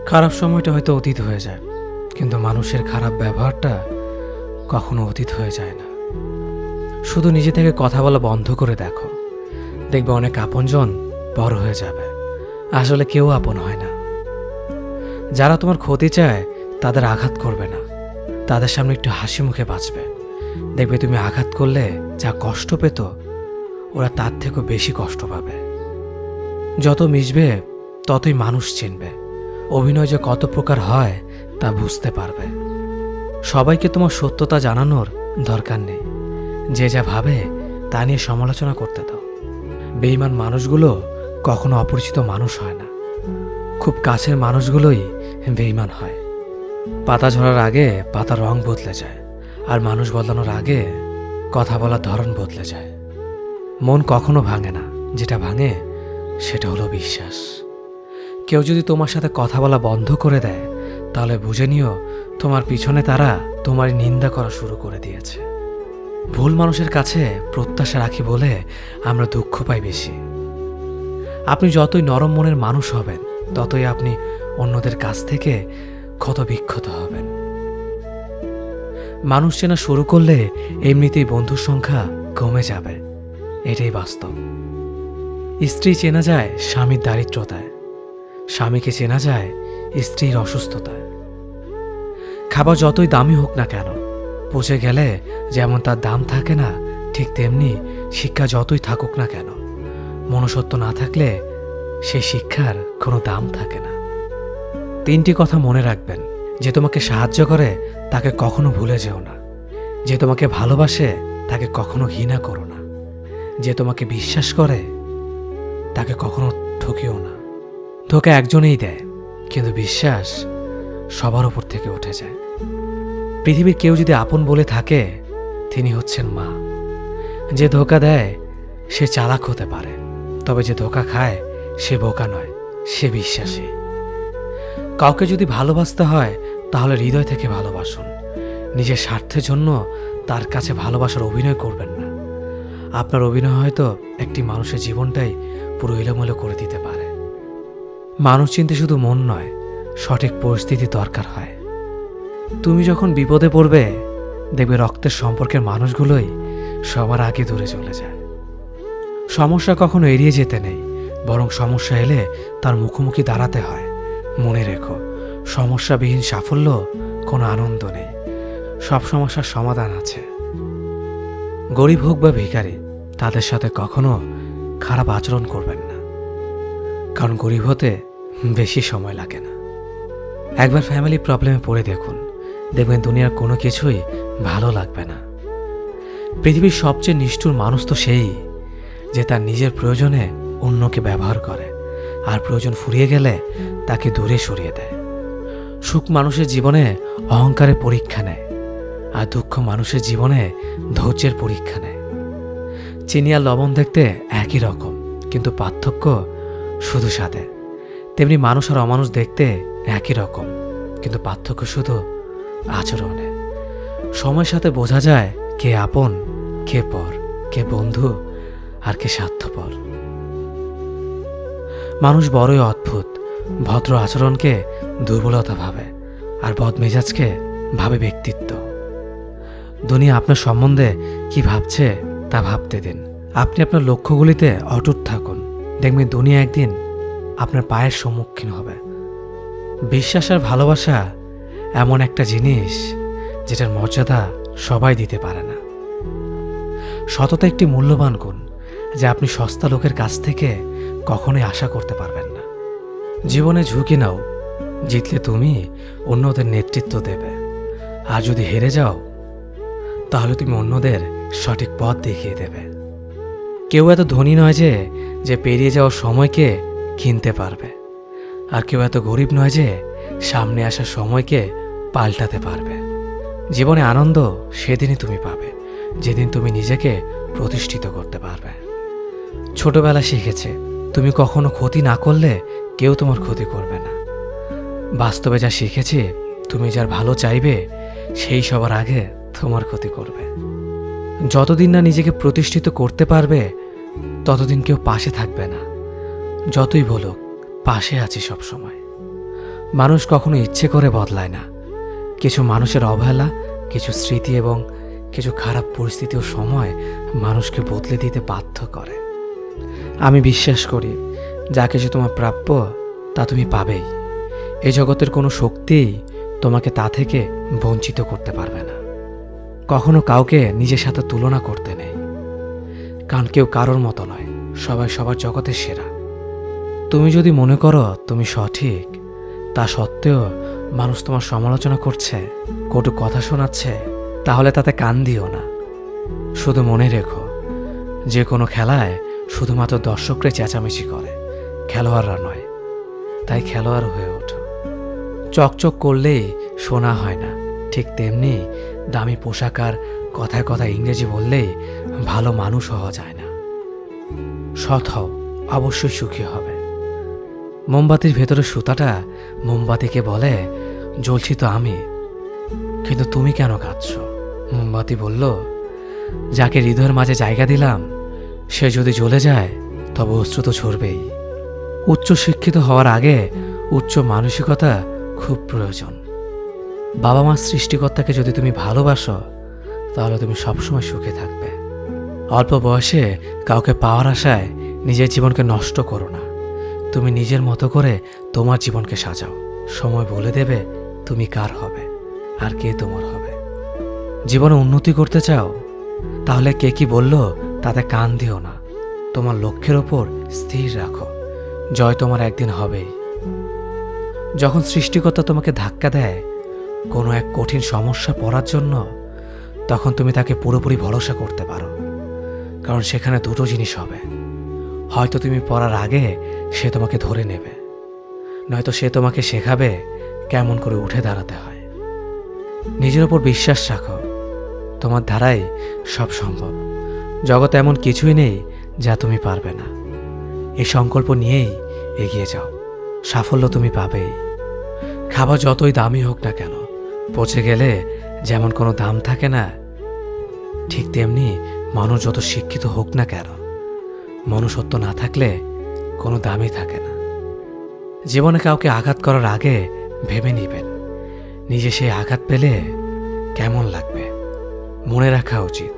খারাপ সময়টা হয়তো অতীত হয়ে যায়, কিন্তু মানুষের খারাপ ব্যবহারটা কখনো অতীত হয়ে যায় না। শুধু নিজে থেকে কথা বলা বন্ধ করে দেখো, দেখবে অনেক আপনজন বড় হয়ে যাবে। আসলে কেউ আপন হয় না। যারা তোমার ক্ষতি চায় তাদের আঘাত করবে না, তাদের সামনে একটু হাসি মুখে বাঁচবে। দেখবে তুমি আঘাত করলে যা কষ্ট পেত, ওরা তার থেকেও বেশি কষ্ট পাবে। যত মিশবে ততই মানুষ চিনবে। অভিনয় যে কত প্রকার হয় তা বুঝতে পারবে। সবাইকে তোমার সত্যতা জানানোর দরকার নেই। যে যা ভাবে তা নিয়ে সমালোচনা করতে দাও। বেঈমান মানুষগুলো কখনো অপরিচিত মানুষ হয় না, খুব কাছের মানুষগুলোই বেঈমান হয়। পাতা ঝরার আগে পাতার রং বদলে যায়, আর মানুষ বদলানোর আগে কথা বলার ধরন বদলে যায়। মন কখনো ভাঙে না, যেটা ভাঙে সেটা হলো বিশ্বাস। কেউ যদি তোমার সাথে কথা বলা বন্ধ করে দেয়, তাহলে বুঝে নিও তোমার পিছনে তারা তোমার নিন্দা করা শুরু করে দিয়েছে। ভুল মানুষের কাছে প্রত্যাশা রাখি বলে আমরা দুঃখ পাই বেশি। আপনি যতই নরম মনের মানুষ হবেন, ততই আপনি অন্যদের কাছ থেকে ক্ষত বিক্ষত হবেন। মানুষ চেনা শুরু করলে এমনিতেই বন্ধুর সংখ্যা কমে যাবে, এটাই বাস্তব। স্ত্রী চেনা যায় স্বামীর দারিদ্রতায়, স্বামীকে চেনা যায় স্ত্রীর অসুস্থতায়। খাবার যতই দামি হোক না কেন, পচে গেলে যেমন তার দাম থাকে না, ঠিক তেমনি শিক্ষা যতই থাকুক না কেন, মনুষ্যত্ব না থাকলে সেই শিক্ষার কোনো দাম থাকে না। 3টি কথা মনে রাখবেন। যে তোমাকে সাহায্য করে তাকে কখনো ভুলে যেও না। যে তোমাকে ভালোবাসে তাকে কখনো ঘৃণা করো না। যে তোমাকে বিশ্বাস করে তাকে কখনো ঠকিও না। ধোঁকা একজনেই দেয়, কিন্তু বিশ্বাস সবার উপর থেকে উঠে যায়। পৃথিবীর কেউ যদি আপন বলে থাকে, তিনি হচ্ছেন মা। যে ধোঁকা দেয় সে চালাক হতে পারে, তবে যে ধোঁকা খায় সে বোকা নয়, সে বিশ্বাসী। কাউকে যদি ভালোবাসতে হয় তাহলে হৃদয় থেকে ভালোবাসুন। নিজের স্বার্থের জন্য তার কাছে ভালোবাসার অভিনয় করবেন না। আপনার অভিনয় হয়তো একটি মানুষের জীবনটাই পুরো এলোমেলো করে দিতে পারে। মানুষ চিনতে শুধু মন নয়, সঠিক পরিস্থিতি দরকার হয়। তুমি যখন বিপদে পড়বে, দেখবে রক্তের সম্পর্কের মানুষগুলোই সবার আগে দূরে চলে যায়। সমস্যা কখনো এড়িয়ে যেতে নেই, বরং সমস্যা এলে তার মুখোমুখি দাঁড়াতে হয়। মনে রেখো, সমস্যাবিহীন সাফল্য কোনো আনন্দ নেই। সব সমস্যার সমাধান আছে। গরিব হোক বা ভিখারি, তাদের সাথে কখনো খারাপ আচরণ করবেন না, কারণ গরিব হতে বেশি সময় লাগে না। একবার ফ্যামিলি প্রবলেমে পড়ে দেখুন, দেখবেন দুনিয়ার কোনো কিছুই ভালো লাগবে না। পৃথিবীর সবচেয়ে নিষ্ঠুর মানুষ তো সেই, যে তার নিজের প্রয়োজনে অন্যকে ব্যবহার করে, আর প্রয়োজন ফুরিয়ে গেলে তাকে দূরে সরিয়ে দেয়। সুখ মানুষের জীবনে অহংকারের পরীক্ষা নেয়, আর দুঃখ মানুষের জীবনে ধৈর্যের পরীক্ষা নেয়। চিনি আর লবণ দেখতে একই রকম, কিন্তু পার্থক্য শুধু স্বাদে। তেমনি মানুষ আর অমানুষ দেখতে একই রকম, কিন্তু পার্থক্য শুধু আচরণে। সময়ের সাথে বোঝা যায় কে আপন, কে পর, কে বন্ধু আর কে স্বার্থপর। মানুষ বড়ই অদ্ভুত। ভদ্র আচরণকে দুর্বলতা ভাবে, আর বদমেজাজকে ভাবে ব্যক্তিত্ব। দুনিয়া আপনার সম্বন্ধে কি ভাবছে তা ভাবতে দিন। আপনি আপনার লক্ষ্যগুলিতে অটুট থাকুন, দেখবেন দুনিয়া একদিন আপনার পায়ের সম্মুখীন হবে। বিশ্বাস আর ভালোবাসা এমন একটা জিনিস যেটার মর্যাদা সবাই দিতে পারে না। সততা একটি মূল্যবান গুণ, যা আপনি সস্তা লোকের কাছ থেকে কখনোই আশা করতে পারবেন না। জীবনে ঝুঁকি নাও, জিতলে তুমি অন্যদের নেতৃত্ব দেবে, আর যদি হেরে যাও তাহলে তুমি অন্যদের সঠিক পথ দেখিয়ে দেবে। কেউ এত ধনী নয় যে পেরিয়ে যাওয়ার সময়কে কিনতে পারবে, আর কেউ এত গরিব নয় যে সামনে আসা সময়কে পাল্টাতে পারবে। জীবনে আনন্দ সেদিনই তুমি পাবে, যেদিন তুমি নিজেকে প্রতিষ্ঠিত করতে পারবে। ছোটবেলা শিখেছে, তুমি কখনো ক্ষতি না করলে কেউ তোমার ক্ষতি করবে না। বাস্তবে যা শিখেছি, তুমি যার ভালো চাইবে সেই সবার আগে তোমার ক্ষতি করবে। যতদিন না নিজেকে প্রতিষ্ঠিত করতে পারবে, ততদিন কেউ পাশে থাকবে না। যতই বলুক পাশে আছি সব সময়। মানুষ কখনো ইচ্ছে করে বদলায় না। কিছু মানুষের অবহেলা, কিছু স্মৃতি এবং কিছু খারাপ পরিস্থিতি ও সময় মানুষকে বদলে দিতে বাধ্য করে। আমি বিশ্বাস করি যা কিছু তোমার প্রাপ্য তা তুমি পাবেই। এই জগতের কোনো শক্তিই তোমাকে তা থেকে বঞ্চিত করতে পারবে না। কখনো কাউকে নিজের সাথে তুলনা করতে নেই, কারণ কেউ কারোর মতো নয়, সবাই সবার জগতের সেরা। তুমি যদি মনে করো তুমি সঠিক, তা সত্ত্বেও মানুষ তোমার সমালোচনা করছে, কটু কথা শোনাচ্ছে, তাহলে তাতে কান দিও না। শুধু মনে রেখো, যে কোনো খেলায় শুধুমাত্র দর্শকরাই চেঁচামেচি করে, খেলোয়াড়রা নয়। তাই খেলোয়াড় হয়ে ওঠো। চকচক করলেই শোনা হয় না, ঠিক তেমনি দামি পোশাক আর কথায় কথায় ইংরেজি বললেই ভালো মানুষ হওয়া যায় না। সৎ হও, অবশ্যই সুখী হবে। মোমবাতির ভেতরে সুতাটা মোমবাতিকে বলে, জ্বলছি তো আমি, কিন্তু তুমি কেন কাঁদছ? মোমবাতি বলল, যাকে হৃদয়ের মাঝে জায়গা দিলাম সে যদি জ্বলে যায় তবে অশ্রু তো ঝরবেই। উচ্চ শিক্ষিত হওয়ার আগে উচ্চ মানসিকতা খুব প্রয়োজন। বাবা মার সৃষ্টিকর্তাকে যদি তুমি ভালোবাসো তাহলে তুমি সবসময় সুখে থাকবে। অল্প বয়সে কাউকে পাওয়ার আশায় নিজের জীবনকে নষ্ট করো না। তুমি নিজের মতো করে তোমার জীবনকে সাজাও। সময় বলে দেবে তুমি কার হবে আর কে তোমার হবে। জীবনে উন্নতি করতে চাও, তাহলে কে কি বলল তাতে কান দিও না। তোমার লক্ষ্যের ওপর স্থির রাখো, জয় তোমার একদিন হবেই। যখন সৃষ্টিকর্তা তোমাকে ধাক্কা দেয় কোনো এক কঠিন সমস্যা পড়ার জন্য, তখন তুমি তাকে পুরোপুরি ভরসা করতে পারো, কারণ সেখানে দুটো জিনিস হবে। হয়তো তুমি পড়ার আগে সে তোমাকে ধরে নেবে, নয়তো সে তোমাকে শেখাবে কেমন করে উঠে দাঁড়াতে হয়। নিজের ওপর বিশ্বাস রাখো, তোমার দ্বারাই সব সম্ভব। জগতে এমন কিছুই নেই যা তুমি পারবে না। এই সংকল্প নিয়েই এগিয়ে যাও, সাফল্য তুমি পাবেই। খাবার যতই দামি হোক না কেন, পচে গেলে যেমন কোনো দাম থাকে না, ঠিক তেমনি মানুষ যত শিক্ষিত হোক না কেন, মনুষ্যত্ব না থাকলে কোনো দামই থাকে না। জীবনে কাউকে আঘাত করার আগে ভেবে নিবেন নিজে সেই আঘাত পেলে কেমন লাগবে। মনে রাখা উচিত,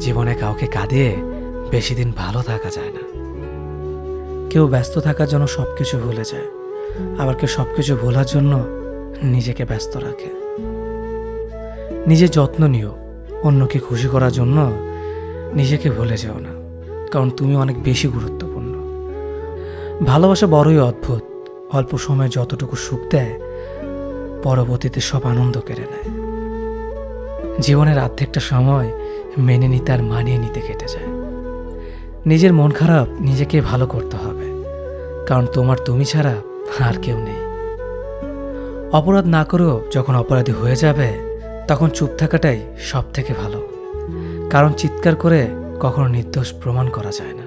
জীবনে কাউকে কাঁদিয়ে বেশি দিন ভালো থাকা যায় না। কেউ ব্যস্ত থাকার জন্য সবকিছু ভুলে যায়, আবার কেউ সবকিছু ভোলার জন্য নিজেকে ব্যস্ত রাখে। নিজের যত্ন নিও, অন্যকে খুশি করার জন্য নিজেকে ভুলে যেও না, কারণ তুমি অনেক বেশি গুরুত্বপূর্ণ। ভালোবাসা বড়ই অদ্ভুত, অল্প সময়ে যতটুকু সুখ দেয় পরবর্তীতে সব আনন্দ কেড়ে নেয়। জীবনের অর্ধেকটা সময় মেনে নিতে আর মানিয়ে নিতে কেটে যায়। নিজের মন খারাপ নিজেকে ভালো করতে হবে, কারণ তোমার তুমি ছাড়া আর কেউ নেই। অপরাধ না করেও যখন অপরাধী হয়ে যাবে তখন চুপ থাকাটাই সব থেকে ভালো, কারণ চিৎকার করে কখনো নির্দোষ প্রমাণ করা যায় না।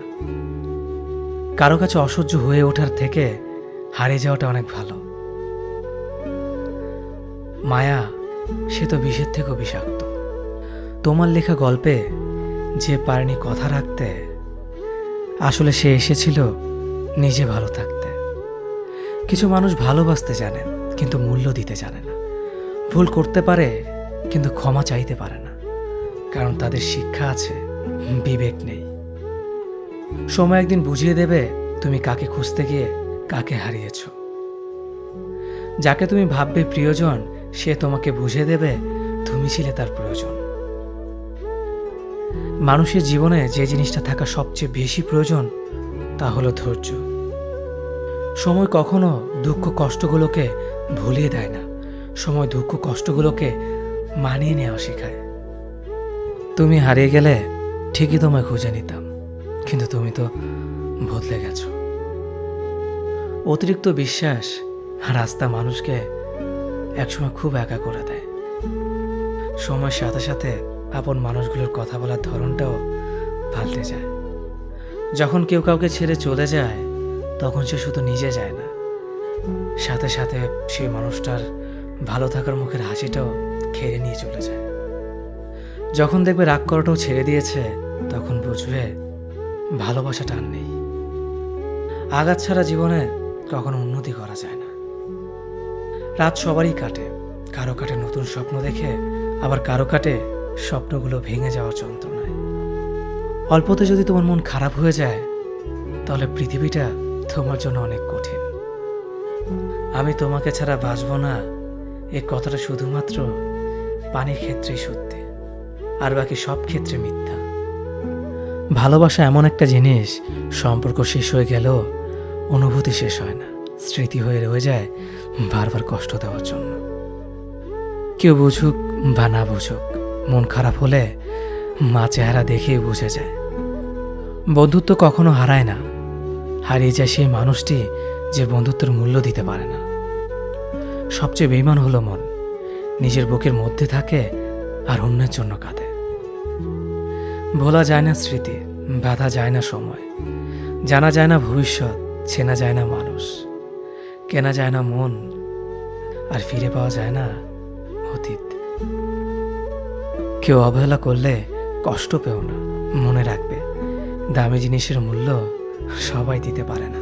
কারো কাছে অসহ্য হয়ে ওঠার থেকে হারিয়ে যাওয়াটা অনেক ভালো। মায়া সে তো বিষের থেকেও বিষাক্ত। তোমার লেখা গল্পে যে পারেনি কথা রাখতে, আসলে সে এসেছিল নিজে ভালো থাকতে। কিছু মানুষ ভালোবাসতে জানে কিন্তু মূল্য দিতে জানে না। ভুল করতে পারে কিন্তু ক্ষমা চাইতে পারে না, কারণ তাদের শিক্ষা আছে, বিবেক নেই। সময় একদিন বুঝিয়ে দেবে তুমি কাকে খুঁজতে গিয়ে কাকে হারিয়েছ। যাকে তুমি ভাববে প্রিয়জন সে তোমাকে বুঝিয়ে দেবে তুমি ছিলে তার প্রয়োজন। মানুষের জীবনে যে জিনিসটা থাকা সবচেয়ে বেশি প্রয়োজন তা হলো ধৈর্য। সময় কখনো দুঃখ কষ্টগুলোকে ভুলিয়ে দেয় না, সময় দুঃখ কষ্টগুলোকে মানিয়ে নেওয়া শেখায়। তুমি হারিয়ে গেলে ঠিকই তোমায় খুঁজে নিতাম, কিন্তু তুমি তো বদলে গেছো। অতিরিক্ত বিশ্বাস রাস্তা মানুষকে একসময় খুব একা করে দেয়। সময়ের সাথে সাথে আপন মানুষগুলোর কথা বলার ধরনটাও পাল্টে যায়। যখন কেউ কাউকে ছেড়ে চলে যায় তখন সে শুধু নিজে যায় না, সাথে সাথে সেই মানুষটার ভালো থাকার মুখের হাসিটাও খেয়ে নিয়ে চলে যায়। যখন দেখবে রাগ করাটাও ছেড়ে দিয়েছে তখন বুঝবে ভালোবাসাটা আর নেই। আঘাত ছাড়া জীবনে কখনো উন্নতি করা যায় না। রাত সবারই কাটে, কারো কাটে নতুন স্বপ্ন দেখে, আবার কারো কাটে স্বপ্নগুলো ভেঙে যাওয়ার যন্ত্রণায়। অল্পতে যদি তোমার মন খারাপ হয়ে যায়, তাহলে পৃথিবীটা তোমার জন্য অনেক কঠিন। আমি তোমাকে ছাড়া বাঁচবো না, এই কথাটা শুধুমাত্র পানির ক্ষেত্রেই সত্যি, আর বাকি সব ক্ষেত্রে মিথ্যা। ভালোবাসা এমন একটা জিনিস, সম্পর্ক শেষ হয়ে গেলেও অনুভূতি শেষ হয় না, স্মৃতি হয়ে রয়ে যায় বারবার কষ্ট দেওয়ার জন্য। কেউ বুঝুক বা না বুঝুক, মন খারাপ হলে মা চেহারা দেখেই বুঝে যায়। বন্ধুত্ব কখনো হারায় না, হারিয়ে যায় সেই মানুষটি যে বন্ধুত্বের মূল্য দিতে পারে না। সবচেয়ে বেইমান হলো মন, নিজের বুকের মধ্যে থাকে আর অন্যের জন্য কাঁদে। ভোলা যায় না স্মৃতি, বাধা যায় না সময়, জানা যায় না ভবিষ্যৎ, চেনা যায় না মানুষ, কেনা যায় না মন, আর ফিরে পাওয়া যায় না অতীত। কেউ অবহেলা করলে কষ্ট পেও না, মনে রাখবে দামি জিনিসের মূল্য সবাই দিতে পারে না।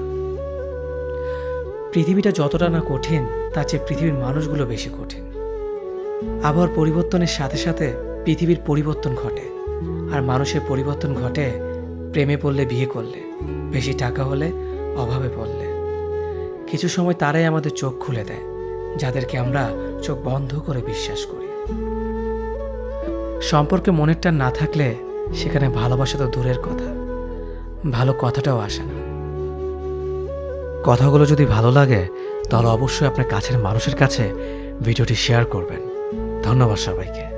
পৃথিবীটা যতটা না কঠিন, তার চেয়ে পৃথিবীর মানুষগুলো বেশি কঠিন। আবহাওয়ার পরিবর্তনের সাথে সাথে পৃথিবীর পরিবর্তন ঘটে, আর মানুষের পরিবর্তন ঘটে প্রেমে পড়লে, বিয়ে করলে, বেশি টাকা হলে, অভাবে পড়লে। কিছু সময় তারাই আমাদের চোখ খুলে দেয়, যাদেরকে আমরা চোখ বন্ধ করে বিশ্বাস করি। সম্পর্কে মনের টান না থাকলে সেখানে ভালোবাসা তো দূরের কথা, ভালো কথাটাও আসে না। কথাগুলো যদি ভালো লাগে, তাহলে অবশ্যই আপনার কাছের মানুষের কাছে ভিডিওটি শেয়ার করবেন। ধন্যবাদ সবাইকে।